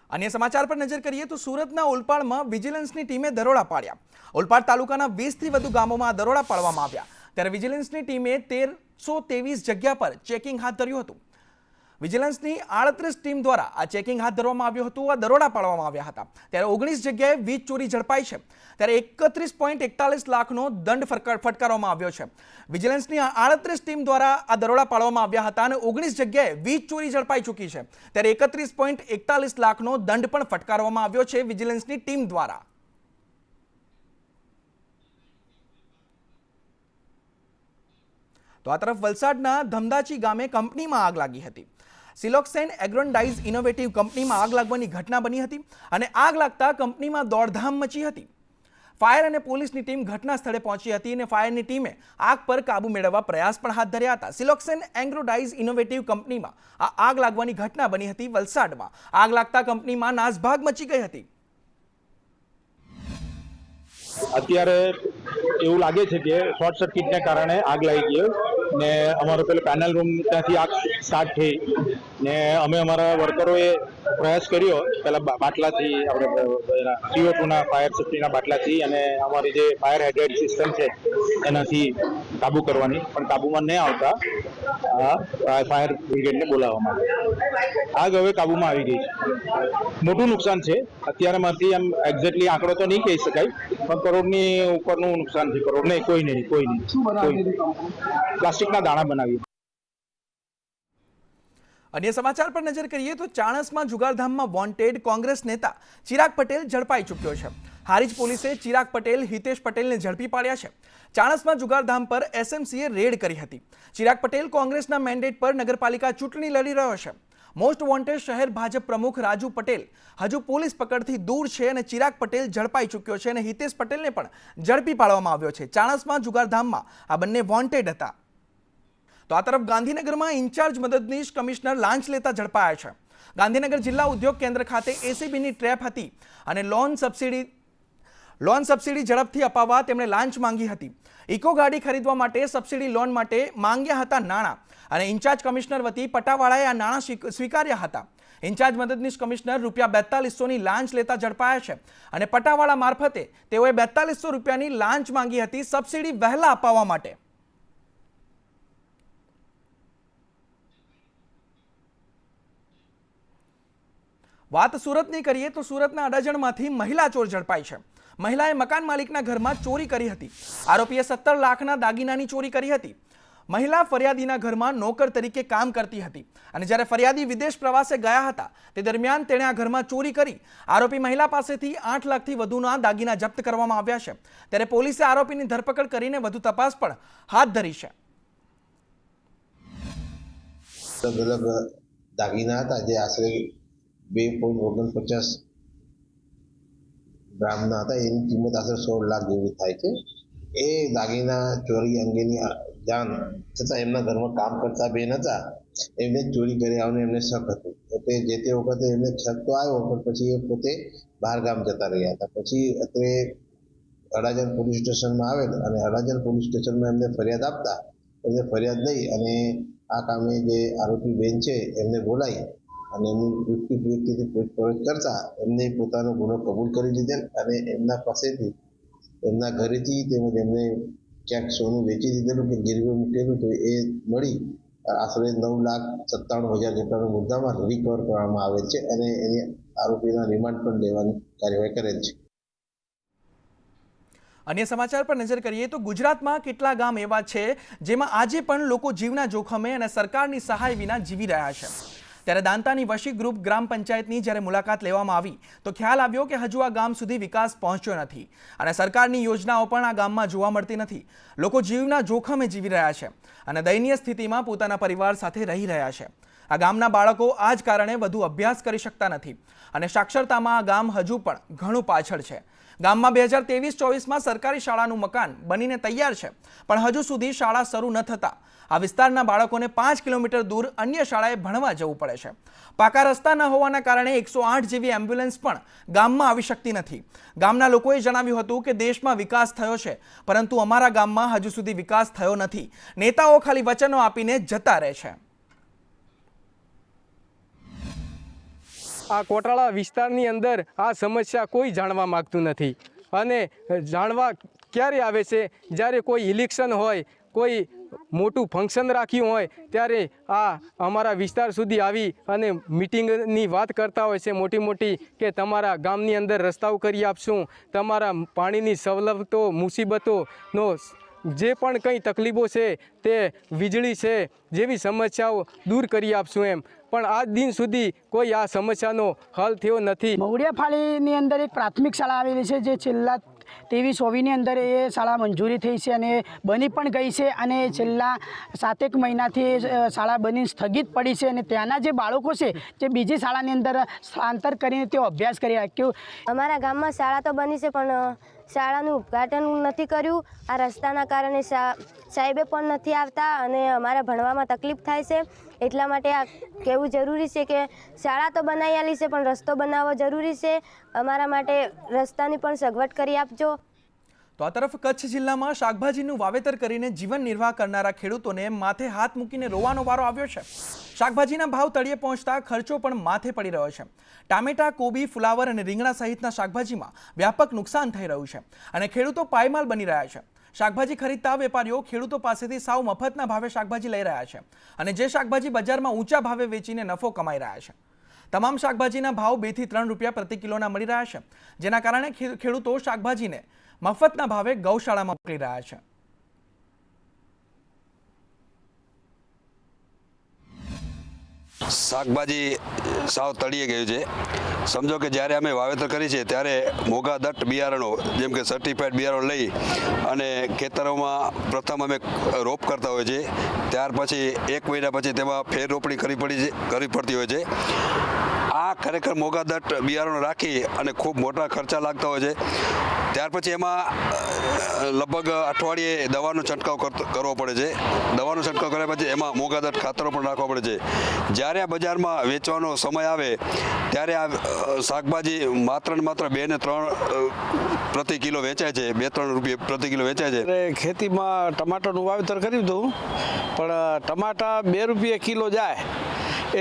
અન્ય સમાચાર પર નજર કરીએ તો સુરતના ઓલપાડમાં વિજિલન્સની ટીમે દરોડા પાડ્યા. ઓલપાડ તાલુકાના 20થી વધુ ગામોમાં દરોડા પાડવામાં આવ્યા. ત્યારે વિજિલન્સની ટીમે 1323 જગ્યા પર ચેકિંગ હાથ ધર્યું હતું. વિજિલન્સની 38 ટીમ દ્વારા આ ચેકિંગ હાથ ધરવામાં આવ્યું હતું. આ દરોડા પાડવામાં આવ્યા હતા. ત્યારે 19 જગ્યાએ વીજ ચોરી ઝડપાઈ છે. ત્યારે 31.41 લાખનો દંડ ફટકારવામાં આવ્યો છે. વિજિલન્સની 38 ટીમ દ્વારા આ દરોડા પાડવામાં આવ્યા હતા અને 19 જગ્યાએ વીજ ચોરી ઝડપાઈ ચૂકી છે. ત્યારે 31.41 લાખનો દંડ પણ ફટકારવામાં આવ્યો છે વિજિલન્સની ટીમ દ્વારા. તો આ તરફ વલસાડના ધમદાચી ગામે કંપનીમાં આગ લાગી હતી. સિલોક્સેન એગ્રોન્ડાઇઝ ઇનોવેટિવ કંપનીમાં આગ લાગવાની ઘટના બની હતી અને આગ લાગતા કંપનીમાં દોડધામ મચી હતી. ફાયર અને પોલીસની ટીમ ઘટના સ્થળે પહોંચી હતી અને ફાયરની ટીમે આગ પર કાબુ મેળવવા પ્રયાસ પણ હાથ ધર્યા હતા. સિલોક્સેન એગ્રોન્ડાઇઝ ઇનોવેટિવ કંપનીમાં આ આગ લાગવાની ઘટના બની હતી વલસાડમાં. આગ લાગતા કંપનીમાં નાસભાગ મચી ગઈ હતી. અત્યારે એવું લાગે છે કે શોર્ટ સર્કિટને કારણે આગ લાગી ગયો ને અમારો પેલો પેનલ રૂમ ત્યાંથી આગ સ્ટાર્ટ થઈ ને અમે અમારા વર્કરોએ પ્રયાસ કર્યો પેલા બાટલાથી આપણે CO2ના ફાયર સેફ્ટીના બાટલાથી અને અમારી જે ફાયર હાઇડ્રેન્ટ સિસ્ટમ છે એનાથી કાબુ કરવાની, પણ કાબુમાં નહીં આવતા ફાયર બ્રિગેડને બોલાવવામાં આગ હવે કાબુમાં આવી ગઈ છે. મોટું નુકસાન છે અત્યારે માંથી એમ એક્ઝેક્ટલી આંકડો તો નહીં કહી શકાય, પણ કરોડની ઉપરનું નુકસાન છે. કરોડ નહીં, કોઈ નહીં. પ્લાસ્ટિકના દાણા બનાવી. અન્ય સમાચાર પર નજર કરીએ તો ચાણસ્મા જુગારધામમાં વોન્ટેડ કોંગ્રેસ નેતા ચિરાગ પટેલ ઝડપાઈ ચૂક્યો છે. હારીજ પોલીસે ચિરાગ પટેલ, હિતેશ પટેલને ઝડપી પાડ્યા છે. ચાણસ્મા જુગારધામ પર SMCએ રેડ કરી હતી. ચિરાગ પટેલ કોંગ્રેસના મેન્ડેટ પર નગરપાલિકા ચૂંટણી લડી રહ્યો છે. મોસ્ટ વોન્ટેડ શહેર ભાજપ પ્રમુખ રાજુ પટેલ હજુ પોલીસ પકડથી દૂર છે અને ચિરાગ પટેલ ઝડપાઈ ચૂક્યો છે અને હિતેશ પટેલને પણ ઝડપી પાડવામાં આવ્યો છે. ચાણસ્મા જુગારધામમાં આ બંને વોન્ટેડ હતા. તો આ તરફ ગાંધીનગરમાં ઇન્ચાર્જ મદદનીશ કમિશનર લાંચ લેતા ઝડપાયા છે. ગાંધીનગર જિલ્લા ઉદ્યોગ કેન્દ્ર ખાતે ACBની ટ્રેપ હતી અને લોન સબસિડી ઝડપથી અપાવવા તેમણે લાંચ માંગી હતી. ઇકો ગાડી ખરીદવા માટે સબસિડી લોન માટે માંગ્યા હતા નાણાં અને ઇન્ચાર્જ કમિશનર વતી પટાવાળાએ આ નાણાં સ્વીકાર્યા હતા. ઇન્ચાર્જ મદદનીશ કમિશનર ₹4200ની લાંચ લેતા ઝડપાયા છે અને પટાવાળા મારફતે તેઓએ ₹4200ની લાંચ માંગી હતી સબસિડી વહેલા અપાવવા માટે. વાત સુરતની કરીએ તો સુરતના અડાજણમાંથી મહિલા ચોર ઝડપાઈ છે. મહિલાએ મકાન માલિકના ઘરમાં ચોરી કરી હતી. આરોપીએ 17 લાખના દાગીનાની ચોરી કરી હતી. મહિલા ફરિયાદીના ઘરમાં નોકર તરીકે કામ કરતી હતી અને જ્યારે ફરિયાદી વિદેશ પ્રવાસે ગયા હતા તે દરમિયાન તેણે આ ઘરમાં ચોરી કરી આરોપી મહિલા પાસેથી 8 લાખથી વધુના દાગીના જપ્ત કરવામાં આવ્યા છે. ત્યારે પોલીસે આરોપીની ધરપકડ કરીને વધુ તપાસ પણ હાથ ધરી છે. અલગ દાગીના હતા જે આશરે 2.49 ગ્રામના હતા. એની કિંમત આશરે 16 લાખ જેવી થાય છે. એ દાગીના ચોરી અંગેની જાણ છતાં એમના ઘરમાં કામ કરતા બેન હતા, એમને ચોરી કરી આવવાનું એમને શક હતું. એટલે જે તે વખતે એમને શક તો આવ્યો, પણ પછી એ પોતે બહાર ગામ જતા રહ્યા હતા. પછી અત્યારે અડાજણ પોલીસ સ્ટેશનમાં આવેલ અને અડાજણ પોલીસ સ્ટેશનમાં એમને ફરિયાદ આપતા એમને ફરિયાદ લઈ અને આ કામે જે આરોપી બેન છે એમને બોલાવી અને એમની વ્યક્તિથી પૂછપરછ કરતા એમને પોતાનો ગુનો કબૂલ કરી લીધેલ અને એમના પાસેથી એમના ઘરેથી તેમજ એમને ક્યાંક સોનું વેચી દીધેલું કે ગીરવે મૂકેલું તો એ મળી આશરે 9,97,000 જેટલાનો મુદ્દામાં રિકવર કરવામાં આવેલ છે અને એની આરોપીના રિમાન્ડ પણ લેવાની કાર્યવાહી કરેલ છે. અન્ય સમાચાર પર નજર કરીએ તો ગુજરાતમાં કેટલા ગામ એવા છે જેમાં આજે પણ લોકો જીવના જોખમે અને સરકારની સહાય વિના જીવી રહ્યા છે. ત્યારે દાંતાની વશી ગ્રુપ ગ્રામ પંચાયતની જ્યારે મુલાકાત લેવામાં આવી તો ખ્યાલ આવ્યો કે હજુ આ ગામ સુધી વિકાસ પહોંચ્યો નથી અને સરકારની યોજનાઓ પણ આ ગામમાં જોવા મળતી નથી. લોકો જીવના જોખમે જીવી રહ્યા છે અને દયનીય સ્થિતિમાં પોતાના પરિવાર સાથે રહી રહ્યા છે. આ ગામના બાળકો આ જ કારણે વધુ અભ્યાસ કરી શકતા નથી અને સાક્ષરતામાં આ ગામ હજુ પણ ઘણું પાછળ છે. ગામમાં 2023-24માં સરકારી શાળાનું મકાન બનીને તૈયાર છે, પણ હજુ સુધી શાળા શરૂ ન થતા આ વિસ્તારના બાળકોને 5 કિલોમીટર દૂર અન્ય શાળાએ ભણવા જવું પડે છે. પાકા રસ્તા ન હોવાના કારણે 108 જેવી એમ્બ્યુલન્સ પણ ગામમાં આવી શકતી નથી. ગામના લોકોએ જણાવ્યું હતું કે દેશમાં વિકાસ થયો છે, પરંતુ અમારા ગામમાં હજુ સુધી વિકાસ થયો નથી. નેતાઓ ખાલી વચનો આપીને જતા રહે છે. આ કોટાળા વિસ્તારની અંદર આ સમસ્યા કોઈ જાણવા માગતું નથી અને જાણવા ક્યારે આવે છે જ્યારે કોઈ ઇલેક્શન હોય, કોઈ મોટું ફંક્શન રાખ્યું હોય ત્યારે આ અમારા વિસ્તાર સુધી આવી અને મિટિંગની વાત કરતા હોય છે મોટી મોટી, કે તમારા ગામની અંદર રસ્તાઓ કરી આપશું, તમારા પાણીની સવલતો મુસીબતોનો જે પણ કંઈ તકલીફો છે તે વીજળી છે જેવી સમસ્યાઓ દૂર કરી આપશું એમ, પણ આજ દિન સુધી કોઈ આ સમસ્યાનો હલ થયો નથી. મવડિયા ફાળીની અંદર એક પ્રાથમિક શાળા આવેલી છે જે છેલ્લા 23-24ની અંદર એ શાળા મંજૂરી થઈ છે અને બની પણ ગઈ છે અને છેલ્લા 7-1 મહિનાથી શાળા બની સ્થગિત પડી છે અને ત્યાંના જે બાળકો છે જે બીજી શાળાની અંદર સ્થળાંતર કરીને તેઓ અભ્યાસ કરી રાખ્યો. અમારા ગામમાં શાળા તો બની છે પણ શાળાનું ઉદ્ઘાટન નથી કર્યું. આ રસ્તાના કારણે સાહેબે પણ નથી આવતા અને અમારા ભણવામાં તકલીફ થાય છે. એટલા માટે આ કહેવું જરૂરી છે કે શાળા તો બનાવી આલી છે પણ રસ્તો બનાવવો જરૂરી છે. અમારા માટે રસ્તાની પણ સગવડ કરી આપજો. તો આ તરફ કચ્છ જિલ્લામાં શાકભાજીનું વાવેતર કરીને જીવન નિર્વાહ કરનારા ખેડૂતોને માથે હાથ મૂકીને રોવાનો વારો આવ્યો છે. શાકભાજીના ભાવ તળિયે પહોંચતા ખર્ચો પણ માથે પડી રહ્યો છે. ટામેટા, કોબી, ફુલાવર અને રીંગણા સહિતના શાકભાજીમાં વ્યાપક નુકસાન થઈ રહ્યું છે અને ખેડૂતો પાયમાલ બની રહ્યા છે. શાકભાજી ખરીદતા વેપારીઓ ખેડૂતો પાસેથી સાવ મફતના ભાવે શાકભાજી લઈ રહ્યા છે અને જે શાકભાજી બજારમાં ઊંચા ભાવે વેચીને નફો કમાઈ રહ્યા છે. તમામ શાકભાજીના ભાવ 2 થી 3 રૂપિયા પ્રતિ કિલોના મળી રહ્યા છે, જેના કારણે ખેડૂતો શાકભાજીને મફતના ભાવે ગૌશાળામાં મોકલી રહ્યા છે. શાકભાજી સાવ તળિયે ગયું છે. સમજો કે જ્યારે અમે વાવેતર કરી છે ત્યારે મોંઘા દટ્ટ બિયારણો જેમ કે સર્ટિફાઈડ બિયારણો લઈ અને ખેતરોમાં પ્રથમ અમે રોપ કરતા હોય છે, ત્યાર પછી 1 મહિના પછી તેમાં ફેર રોપણી કરવી પડતી હોય છે. આ ખરેખર મોંઘા દટ્ટ બિયારણો રાખી અને ખૂબ મોટા ખર્ચા લાગતા હોય છે. ત્યાર પછી એમાં લગભગ અઠવાડિયે દવાનો છંટકાવ કરવો પડે છે. દવાનો છંટકાવ કર્યા પછી એમાં મોંઘા દટ્ટ ખાતરો પણ નાખવા પડે છે. જ્યારે આ બજારમાં વેચવાનો સમય આવે ત્યારે આ શાકભાજી માત્ર ને માત્ર 2 ને 3 પ્રતિ કિલો વેચાય છે, 2-3 રૂપિયા પ્રતિ કિલો વેચાય છે. ખેતીમાં ટમાટરનું વાવેતર કર્યું હતું પણ ટમાટા 2 રૂપિયા કિલો જાય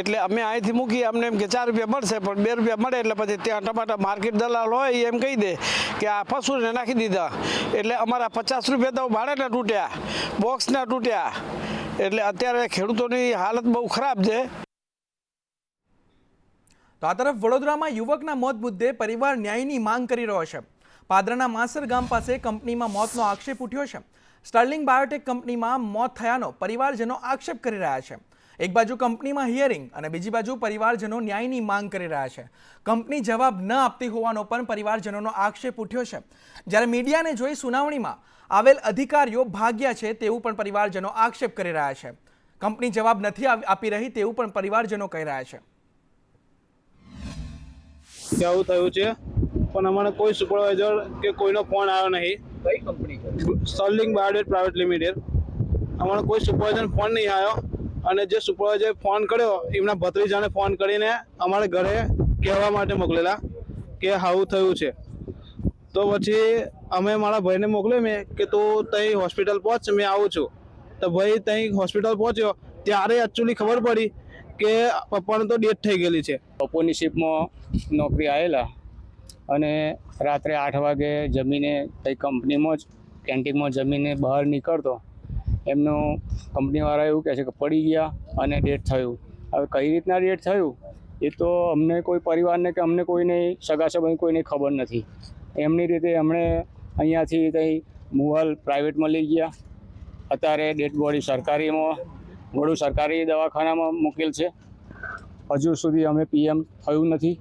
એટલે અમે અહીંથી મૂકી અમને એમ કે 4 રૂપિયા મળશે, પણ 2 રૂપિયા મળે એટલે પછી ત્યાં ટમાટા માર્કેટ દલાલ હોય એમ કહી દે કે આ ફસુને નાખી દીધા એટલે અમારા 50 રૂપિયા તો ભાડેના તૂટ્યા, બોક્સના તૂટ્યા. એટલે અત્યારે ખેડૂતોની હાલત બહુ ખરાબ છે. તો આ તરફ વડોદરામાં યુવકના મોત મુદ્દે પરિવાર ન્યાયની માંગ કરી રહ્યો છે. પાદરાના માસર ગામ પાસે કંપનીમાં મોતનો આક્ષેપ ઉઠ્યો છે. સ્ટર્લિંગ બાયોટેક કંપનીમાં મોત થયાનો પરિવારજનો આક્ષેપ કરી રહ્યા છે. એક બાજુ કંપનીમાં હિયરિંગ અને બીજી બાજુ પરિવારજનો ન્યાયની માંગ કરી રહ્યા છે. કંપની જવાબ ન આપતી હોવાનો પણ પરિવારજનોનો આક્ષેપ ઉઠ્યો છે. જ્યારે મીડિયાને જોઈ સુનાવણીમાં આવેલ અધિકારીઓ ભાગ્યા છે તેવું પણ પરિવારજનો આક્ષેપ કરી રહ્યા છે. કંપની જવાબ નથી આપી રહી તેવું પણ પરિવારજનો કહી રહ્યા છે. આવું થયું છે પણ અમને કોઈ સુપરવાઇઝર કે કોઈનો ફોન આવ્યો નહીં. કઈ company? Sterling Biotech Private Limited. અમને કોઈ સુપરવાઇઝર ફોન નહીં આવ્યો અને જે સુપરવાઇઝરે ફોન કર્યો એમના ભત્રીજાને ફોન કરીને અમારે ઘરે કહેવા માટે મોકલેલા કે આવું થયું છે. તો પછી અમે મારા ભાઈને મોકલ્યો મેં કે તું ત્યાં હોસ્પિટલ પહોંચ, મેં આવું છું. તો ભાઈ ત્યાં હોસ્પિટલ પહોંચ્યો ત્યારે એકચ્યુઅલી ખબર પડી કે પપ્પાને તો ડેથ થઈ ગયેલી છે. બપોરની શિફ્ટમાં નોકરી આવેલા અને રાત્રે 8 વાગે જમીને કઈ કંપનીમાં જ કેન્ટીનમાં જમીને બહાર નીકળતો એમનું કંપનીવાળા એવું કહે છે કે પડી ગયા અને ડેથ થયું. હવે કઈ રીતના ડેથ થયું એ તો અમને કોઈ પરિવારને કે અમને કોઈને સગા સંબંધી કોઈને ખબર નથી. એમની રીતે અમને અહીંયાથી કંઈ મુવાલ પ્રાઇવેટમાં લઈ ગયા. અત્યારે ડેડ બોડી સરકારીમાં વડુ સરકારી દવાખાનામાં મૂકેલ છે. હજુ સુધી અમે પીએમ થયું નથી.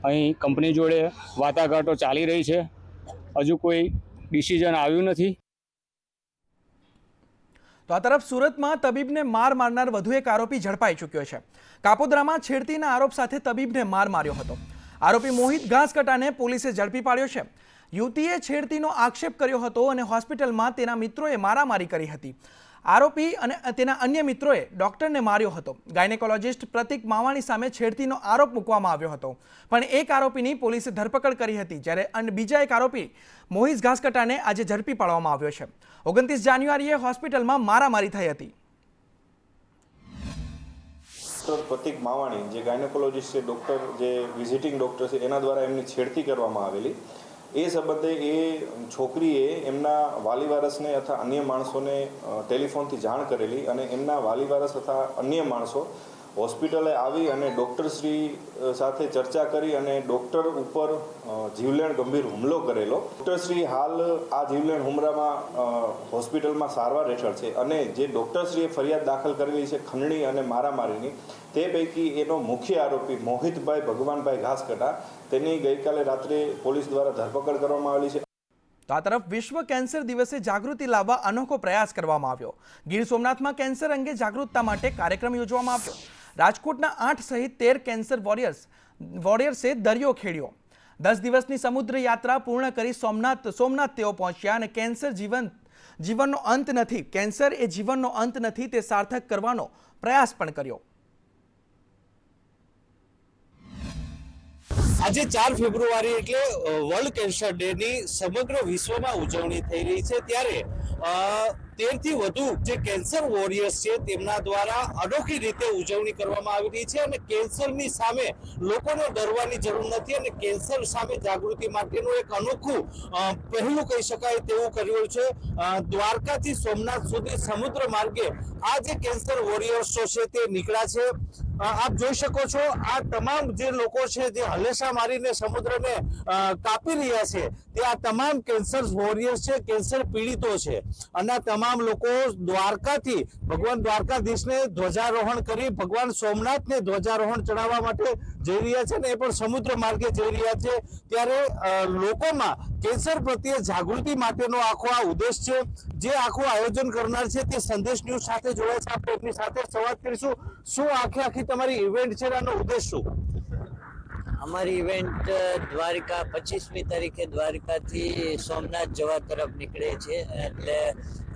અહીં કંપની જોડે વાટાઘાટો ચાલી રહી છે, હજુ કોઈ ડિસિઝન આવ્યું નથી. તો આ તરફ સુરતમાં તબીબને માર મારનાર વધુ એક આરોપી ઝડપાઈ ચૂક્યો છે. કાપોદ્રામાં છેડતીના આરોપ સાથે તબીબને માર માર્યો હતો. આરોપી મોહિત ઘાસકટાને પોલીસે ઝડપી પાડ્યો છે. યુવતીએ છેડતીનો આક્ષેપ કર્યો હતો અને હોસ્પિટલમાં તેના મિત્રોએ મારામારી કરી હતી. આરોપી અને તેના અન્ય મિત્રોએ ડોક્ટરને માર્યો હતો. ગાયનેકોલોજિસ્ટ પ્રતિક માવાણી સામે છેડતીનો આરોપ મૂકવામાં આવ્યો હતો, પણ એક આરોપીની પોલીસે ધરપકડ કરી હતી, જ્યારે બીજા એક આરોપી મોહિત ઘાસકટાને આજે ઝડપી પાડવામાં આવ્યો છે. 29 જાન્યુઆરીએ હોસ્પિટલમાં મારામારી થઈ હતી. ડૉક્ટર પ્રતિક માવાણી જે ગાયનેકોલોજિસ્ટ છે, ડૉક્ટર જે વિઝિટિંગ ડૉક્ટર છે, એના દ્વારા એમની છેડતી કરવામાં આવેલી એ સંબંધે એ છોકરીએ એમના વાલી વારસને અથવા અન્ય માણસોને ટેલિફોનથી જાણ કરેલી અને એમના વાલી વારસ તથા અન્ય માણસો હોસ્પિટલે આવી અને ડૉક્ટરશ્રી સાથે ચર્ચા કરી અને ડૉક્ટર ઉપર જીવલેણ ગંભીર હુમલો કરેલો. ડૉક્ટરશ્રી હાલ આ જીવલેણ હુમલામાં હોસ્પિટલમાં સારવાર હેઠળ છે અને જે ડૉક્ટરશ્રીએ ફરિયાદ દાખલ કરેલી છે ખંડણી અને મારામારીની, તે પૈકી એનો મુખ્ય આરોપી મોહિતભાઈ ભગવાનભાઈ ઘાસકટા, તેની ગઈકાલે રાત્રે પોલીસ દ્વારા ધરપકડ કરવામાં આવેલી છે. તો આ તરફ વિશ્વ કેન્સર દિવસે જાગૃતિ લાવવા અનોખો પ્રયાસ કરવામાં આવ્યો. ગીર સોમનાથમાં કેન્સર અંગે જાગૃતતા માટે કાર્યક્રમ યોજવામાં આવ્યો. રાજકોટના 8 સહિત 13 કેન્સર વોરિયર્સે દરિયો ખેડ્યો. 10 દિવસની સમુદ્ર યાત્રા પૂર્ણ કરી સોમનાથ તેઓ પહોંચ્યા અને કેન્સર જીવનનો અંત નથી, કેન્સર એ જીવનનો અંત નથી, તે સાર્થક કરવાનો પ્રયાસ પણ કર્યો. આજે 4 ફેબ્રુઆરી એટલે વર્લ્ડ કેન્સર ડે ની સમગ્ર વિશ્વમાં ઉજવણી થઈ રહી છે. ત્યારે 13 થી વધુ જે કેન્સર વોરિયર્સ છે તેમના દ્વારા અનોખી રીતે ઉજવણી કરવામાં આવી રહી છે અને કેન્સરની સામે લોકોને ડરવાની જરૂર નથી અને કેન્સર સામે જાગૃતિ માટેનું એક અનોખું પહેલું કહી શકાય તેવું કર્યું છે. દ્વારકાથી સોમનાથ સુધી સમુદ્ર માર્ગે આ જે કેન્સર વોરિયર્સો છે તે નીકળ્યા છે. આપ જોઈ શકો છો આ તમામ જે લોકો છે જે હલેસા મારીને સમુદ્રને કાપી રહ્યા છે તે આ તમામ કેન્સર વોરિયર્સ છે, કેન્સર પીડિતો છે અને તમામ લોકો દ્વારકાથી ભગવાન દ્વારકાધીશને ધ્વજારોહણ કરી ભગવાન સોમનાથને ધ્વજારોહણ ચડાવવા માટે જઈ રહ્યા છે ને એ પણ સમુદ્ર માર્ગે જઈ રહ્યા છે. ત્યારે લોકોમાં કેન્સર પ્રત્યે જાગૃતિ માટેનો આખો આ ઉદ્દેશ છે. જે આખું આયોજન કરનાર છે તે સંદેશ ન્યૂઝ સાથે જોડાય છે. આપણે એમની સાથે સંવાદ કરીશું. શું આખી તમારી ઇવેન્ટ છે, આનો ઉદ્દેશ શું? અમારી ઇવેન્ટ દ્વારકા 25મી તારીખે દ્વારકાથી સોમનાથ જવા તરફ નીકળે છે. એટલે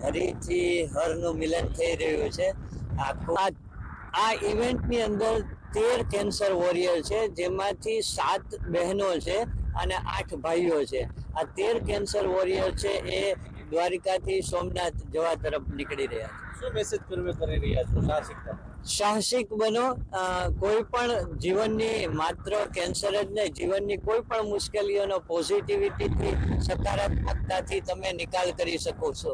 હરિથી હરનું મિલન થઈ રહ્યું છે. આ ઇવેન્ટની અંદર 13 કેન્સર વોરિયર છે, જેમાંથી 7 બહેનો છે અને 8 ભાઈઓ છે. આ 13 કેન્સર વોરિયર છે એ દ્વારકાથી સોમનાથ જવા તરફ નીકળી રહ્યા છે. શું મેસેજ કરી રહ્યા છો? સાહસિક બનો. કોઈ પણ જીવનની માત્ર કેન્સર જ નહીં, જીવનની કોઈ પણ મુશ્કેલીઓનો પોઝિટિવિટીથી, સકારાત્મકતાથી તમે નિકાલ કરી શકો છો.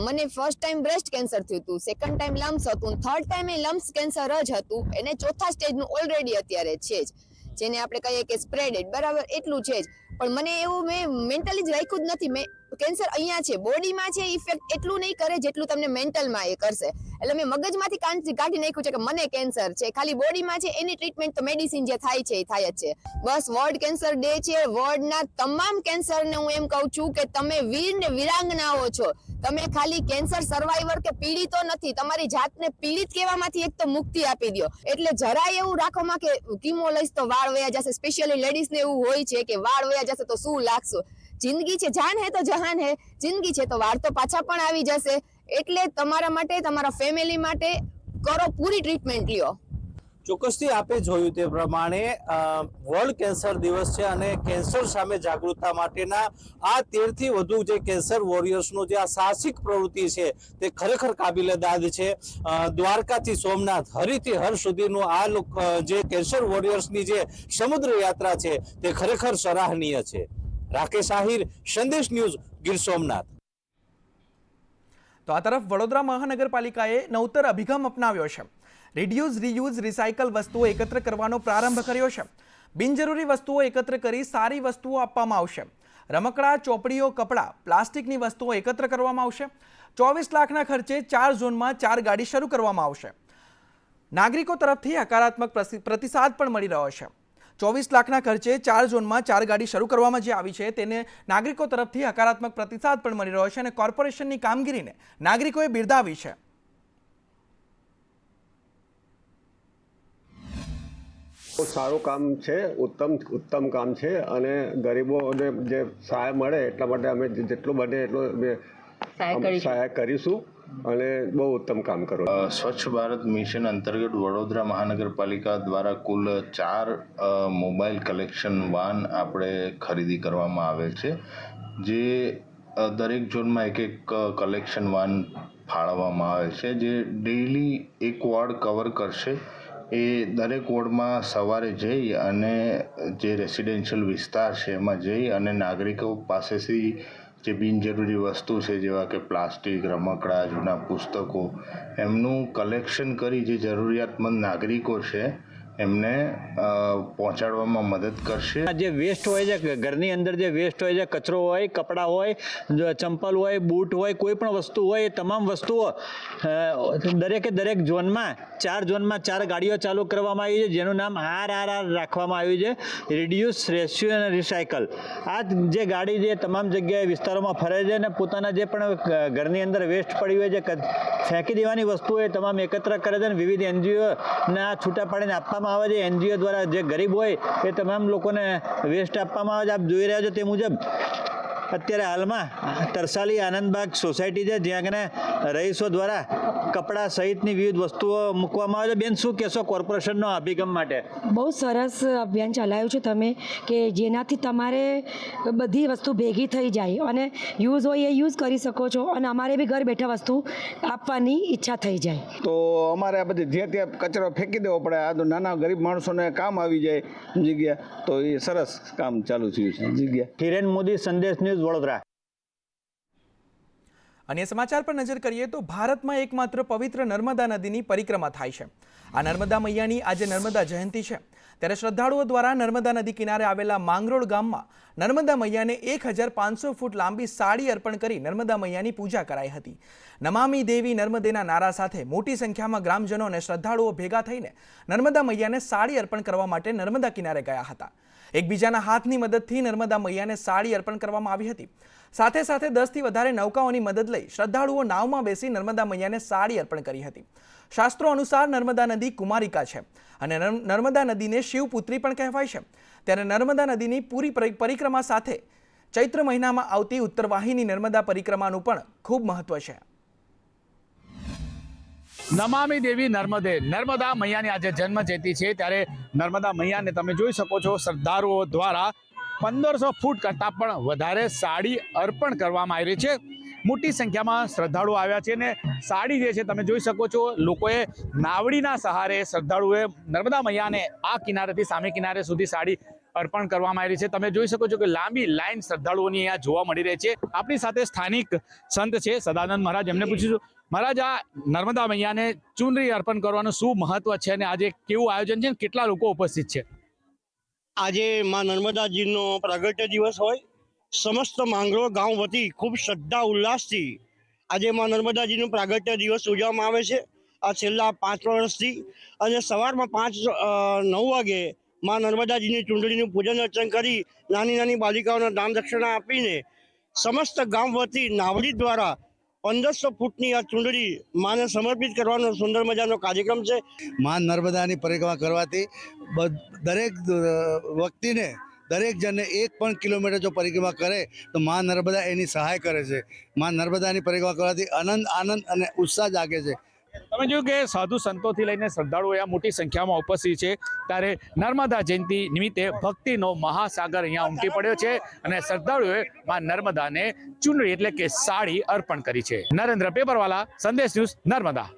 મને ફર્સ્ટ ટાઈમ બ્રેસ્ટ કેન્સર થયું હતું, સેકન્ડ ટાઈમ લમ્સ હતું, થર્ડ ટાઈમ એ લમ્સ કેન્સર જ હતું. એને ચોથા સ્ટેજનું ઓલરેડી અત્યારે છે જ, જેને આપણે કહીએ કે સ્પ્રેડેડ, બરાબર એટલું છે જ. પણ મને એવું મેં મેન્ટલી જ રાખ્યું જ નથી. મેં કેન્સર અહીંયા છે, બોડીમાં છે, ઇફેક્ટ એટલું નહીં કરે જેટલું તમને મેન્ટલમાં એ કરશે. એટલે મેં મગજમાંથી કાઢી નાખ્યું છે કે મને કેન્સર છે, ખાલી બોડીમાં છે, એની ટ્રીટમેન્ટ તો મેડિસિન જે થાય છે એ થાય જ છે. બસ વર્લ્ડ કેન્સર ડે છે. વર્લ્ડના તમામ કેન્સરને હું એમ કહું છું કે તમે વીર ને વીરાંગનાઓ છો. તમે ખાલી કેન્સર સર્વાઈવર કે પીડિતો નથી. તમારી જાતને પીડિત કહેવામાંથી એક તો મુક્તિ આપી દો. એટલે જરાય એવું રાખોમાં કે કીમો લઈશ તો વાળ વયા જશે. સ્પેશિયલી લેડીઝને એવું હોય છે કે વાળ વયા જશે તો શું લાગશે. જિંદગી છે, જાન હે તો જહાન હે. જિંદગી છે તો વાળ તો પાછા પણ આવી જશે. એટલે તમારા માટે, તમારા ફેમિલી માટે કરો પૂરી ટ્રીટમેન્ટ લ્યો. ચોક્કસથી આપે જોયું તે પ્રમાણે વર્લ્ડ કેન્સર દિવસ છે અને કેન્સર સામે જાગૃતતા માટેના આ 13 થી વધુ જે કેન્સર વોરિયર્સનો જે આ સાહસિક પ્રવૃત્તિ છે તે ખરેખર કાબિલે દાદ છે. દ્વારકાથી સોમનાથ, હરિથી હર સુધીનું આ જે કેન્સર વોરિયર્સની જે સમુદ્ર યાત્રા છે તે ખરેખર સરાહનીય છે. રાકેશ આહિર, સંદેશ ન્યૂઝ, ગીર સોમનાથ. તો આ તરફ વડોદરા મહાનગરપાલિકાએ નવતર અભિગમ અપનાવ્યો છે. રિડ્યુઝ, રીયુઝ, રિસાયકલ વસ્તુઓ એકત્ર કરવાનો પ્રારંભ કર્યો છે. બિનજરૂરી વસ્તુઓ એકત્ર કરી સારી વસ્તુઓ આપવામાં આવશે. રમકડા, ચોપડીઓ, કપડાં, પ્લાસ્ટિકની વસ્તુઓ એકત્ર કરવામાં આવશે. 24 લાખના ખર્ચે 4 ઝોનમાં 4 ગાડી શરૂ કરવામાં આવશે. નાગરિકો તરફથી હકારાત્મક પ્રતિસાદ પણ મળી રહ્યો છે. 24 લાખના ખર્ચે 4 ઝોનમાં 4 ગાડી શરૂ કરવામાં જે આવી છે તેને નાગરિકો તરફથી હકારાત્મક પ્રતિસાદ પણ મળી રહ્યો છે અને કોર્પોરેશનની કામગીરીને નાગરિકોએ બિરદાવી છે. સારું કામ છે, ઉત્તમ કામ છે અને ગરીબોને જે સહાય મળે એટલા માટે અમે જેટલું બને એટલું સહાય કરીશું અને બહુ ઉત્તમ કામ કરો. સ્વચ્છ ભારત મિશન અંતર્ગત વડોદરા મહાનગરપાલિકા દ્વારા કુલ 4 મોબાઈલ કલેક્શન વાન આપણે ખરીદી કરવામાં આવેલ છે, જે દરેક ઝોનમાં એક કલેક્શન વાન ફાળવવામાં આવે છે, જે ડેઇલી એક વોર્ડ કવર કરશે એ દરેક વોર્ડમાં સવારે જઈ અને જે રેસિડેન્શિયલ વિસ્તાર છે એમાં જઈ અને નાગરિકો પાસેથી જે બિનજરૂરી વસ્તુ છે જેવા કે પ્લાસ્ટિક, રમકડા, જૂના પુસ્તકો એમનું કલેક્શન કરી જે જરૂરિયાતમંદ નાગરિકો છે એમને પહોંચાડવામાં મદદ કરશે. જે વેસ્ટ હોય છે, ઘરની અંદર જે વેસ્ટ હોય છે, કચરો હોય, કપડાં હોય, ચંપલ હોય, બૂટ હોય, કોઈ પણ વસ્તુ હોય, એ તમામ વસ્તુઓ દરેક ઝોનમાં 4 ગાડીઓ ચાલુ કરવામાં આવી છે, જેનું નામ RRR રાખવામાં આવ્યું છે, રિડ્યુસ, રેસ્ક્યુ અને રિસાયકલ. આ જે ગાડી જે તમામ જગ્યાએ વિસ્તારોમાં ફરે છે અને પોતાના જે પણ ઘરની અંદર વેસ્ટ પડ્યું હોય છે, ફેંકી દેવાની વસ્તુઓ એ તમામ એકત્ર કરે છે અને વિવિધ NGOના છૂટા પાડીને આપવામાં આવે છે. NGO દ્વારા જે ગરીબ હોય એ તમામ લોકોને વેસ્ટ આપવામાં આવે છે. આપ જોઈ રહ્યા છો તે મુજબ અત્યારે હાલમાં તરસાલી આનંદબાગ સોસાયટી છે, જ્યાં કને રહીશો દ્વારા કપડાં સહિતની વિવિધ વસ્તુઓ મૂકવામાં આવે છે. બેન, શું કહેશો કોર્પોરેશનનો અભિગમ માટે? બહુ સરસ અભિયાન ચલાવ્યું છે તમે, કે જેનાથી તમારે બધી વસ્તુ ભેગી થઈ જાય અને યુઝ હોય એ યુઝ કરી શકો છો અને અમારે બી ઘર બેઠા વસ્તુ આપવાની ઈચ્છા થઈ જાય. તો અમારે આ બધી જે ત્યાં કચરો ફેંકી દેવો પડે, આ તો નાના ગરીબ માણસોને કામ આવી જાય જગ્યા, તો એ સરસ કામ ચાલુ થયું છે જગ્યા. હિરેન મોદી, સંદેશ ન્યૂઝ, વડોદરા. અન્ય સમાચાર પર નજર કરીએ તો ભારતમાં એકમાત્ર પવિત્ર નર્મદા નદીની પરિક્રમા થાય છે. આ નર્મદા મૈયાની આજે નર્મદા જયંતિ છે, ત્યારે શ્રદ્ધાળુઓ દ્વારા નર્મદા નદી કિનારે આવેલા માંગરોળ ગામમાં નર્મદા મૈયાને 1500 ફૂટ લાંબી સાડી અર્પણ કરી નર્મદા મૈયાની પૂજા કરાઈ હતી. નમામિ દેવી નર્મદેના નારા સાથે મોટી સંખ્યામાં ગ્રામજનો અને શ્રદ્ધાળુઓ ભેગા થઈને નર્મદા મૈયાને સાડી અર્પણ કરવા માટે નર્મદા કિનારે ગયા હતા. એકબીજાના હાથની મદદથી નર્મદા મૈયાને સાડી અર્પણ કરવામાં આવી હતી. સાથે સાથે 10થી વધારે નૌકાઓની મદદ લઈ શ્રદ્ધાળુઓ નાવમાં બેસી નર્મદા મૈયાને સાડી અર્પણ કરી હતી. શાસ્ત્રો અનુસાર નર્મદા નદી કુમારિકા છે અને નર્મદા નદીને શિવપુત્રી પણ કહેવાય છે. ત્યારે નર્મદા નદીની પૂરી પરિક્રમા સાથે ચૈત્ર મહિનામાં આવતી ઉત્તરવાહિની નર્મદા પરિક્રમાનું પણ ખૂબ મહત્વ છે. નમામિ દેવી નર્મદે, નર્મદા મૈયાની આજે જન્મ જયંતિ છે, ત્યારે નર્મદા મૈયાને તમે જોઈ શકો છો શ્રદ્ધાળુઓ દ્વારા 1500 ફૂટ કરતાં પણ વધારે સાડી અર્પણ કરવામાં આવી રહી છે. મોટી સંખ્યામાં શ્રદ્ધાળુઓ આવ્યા છે અને સાડી જે છે તમે જોઈ શકો છો, લોકોએ નાવડીના સહારે શ્રદ્ધાળુઓએ નર્મદા મૈયાને આ કિનારેથી સામે કિનારે સુધી સાડી અર્પણ કરવામાં આવી છે. તમે જોઈ શકો છો કે લાંબી લાઈન શ્રદ્ધાળુઓની અહીંયા જોવા મળી રહી છે. આપણી સાથે સ્થાનિક સંત છે સદાનંદ મહારાજ, એમને પૂછીશું, મહારાજ આ નર્મદા મૈયાને ચૂંદડી અર્પણ કરવાનું શું મહત્વ છે અને આજે કેવું આયોજન છે, કેટલા લોકો ઉપસ્થિત છે? આજે માં નર્મદાજીનો પ્રાગટ્ય દિવસ હોય, સમસ્ત માંગરોળ ગામ વતી ખૂબ શ્રદ્ધા ઉલ્લાસથી આજે માં નર્મદાજીનો પ્રાગટ્ય દિવસ ઉજવવામાં આવે છે. આ છેલ્લા 5 વર્ષથી અને સવારમાં 9 વાગે માં નર્મદાજીની ચૂંદડીનું પૂજન અર્ચન કરી નાની નાની બાલિકાઓને દાન દક્ષિણા આપીને સમસ્ત ગામ વતી નાવડી દ્વારા 1500 ફૂટની આ ચૂંદડી માને સમર્પિત કરવાનો સુંદર મજાનો કાર્યક્રમ છે. માં નર્મદાની પરિક્રમા કરવાથી દરેક વ્યક્તિને, દરેક જણને 1 કિલોમીટર જો પરિક્રમા કરે તો માં નર્મદા એની સહાય કરે છે. માં નર્મદાની પરિક્રમા કરવાથી આનંદ અને ઉત્સાહ જાગે છે. તમે જોયું કે સાધુ સંતોથી લઈને શ્રદ્ધાળુઓ અહીંયા મોટી સંખ્યામાં ઉપસ્થિત છે, ત્યારે નર્મદા જયંતિ નિમિત્તે ભક્તિનો મહાસાગર અહીંયા ઉમટી પડ્યો છે અને શ્રદ્ધાળુઓએ માં નર્મદાને ચૂંદડી એટલે કે સાડી અર્પણ કરી છે. નરેન્દ્ર પેપરવાલા, સંદેશ ન્યૂઝ, નર્મદા.